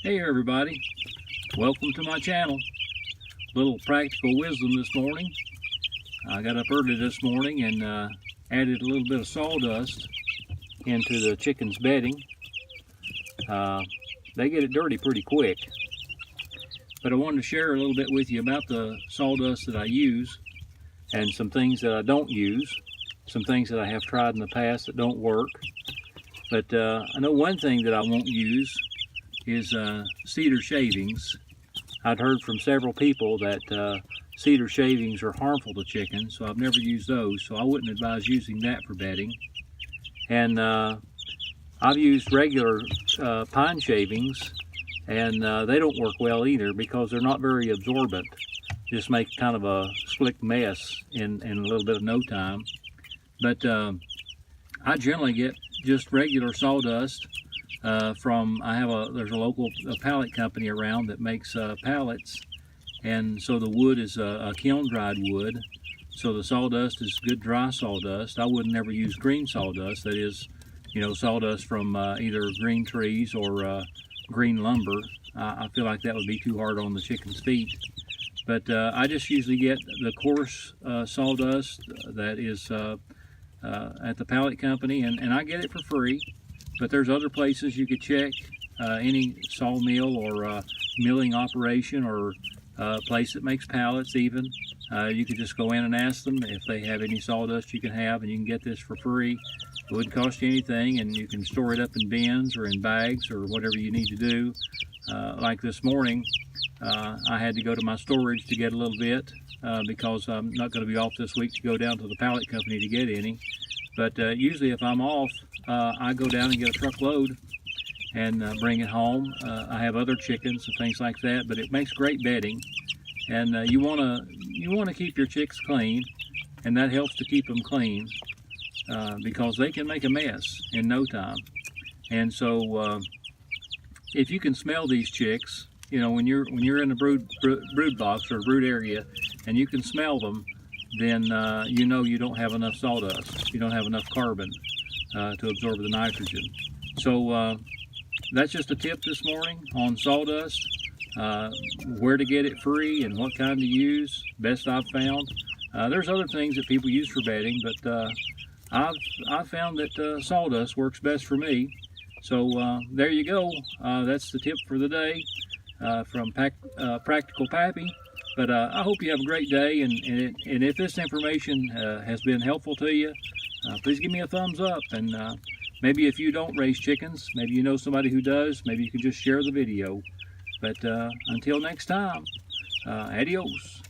Hey everybody, welcome to my channel. Little practical wisdom this morning. I got up early this morning and added a little bit of sawdust into the chickens' bedding. They get it dirty pretty quick, but I wanted to share a little bit with you about the sawdust that I use and some things that I don't use, some things that I have tried in the past that don't work. But I know one thing that I won't use is cedar shavings. I'd heard from several people that cedar shavings are harmful to chickens, so I've never used those, so I wouldn't advise using that for bedding. And I've used regular pine shavings, and they don't work well either because they're not very absorbent. Just make kind of a slick mess in a little bit of no time. But I generally get just regular sawdust from, there's a local pallet company around that makes pallets, and so the wood is a kiln dried wood, so the sawdust is good dry sawdust. I would never use green sawdust, that is, sawdust from either green trees or green lumber. I feel like that would be too hard on the chicken's feet. But I just usually get the coarse sawdust that is at the pallet company, and I get it for free. But there's other places you could check, any sawmill or milling operation or place that makes pallets even. You could just go in and ask them if they have any sawdust you can have, and you can get this for free. It wouldn't cost you anything, and you can store it up in bins or in bags or whatever you need to do. Like this morning, I had to go to my storage to get a little bit because I'm not going to be off this week to go down to the pallet company to get any. But usually if I'm off, I go down and get a truckload and bring it home. I have other chickens and things like that, but it makes great bedding. And you wanna keep your chicks clean, and that helps to keep them clean because they can make a mess in no time. And so if you can smell these chicks, when you're in the brood box or brood area, and you can smell them, then you don't have enough sawdust. You don't have enough carbon to absorb the nitrogen. So that's just a tip this morning on sawdust, where to get it free and what kind to use, best I've found. There's other things that people use for bedding, but I've found that sawdust works best for me. So there you go. That's the tip for the day from Practical Pappy. But I hope you have a great day, and if this information has been helpful to you, please give me a thumbs up. And maybe if you don't raise chickens, maybe you know somebody who does, maybe you can just share the video. But until next time, adios.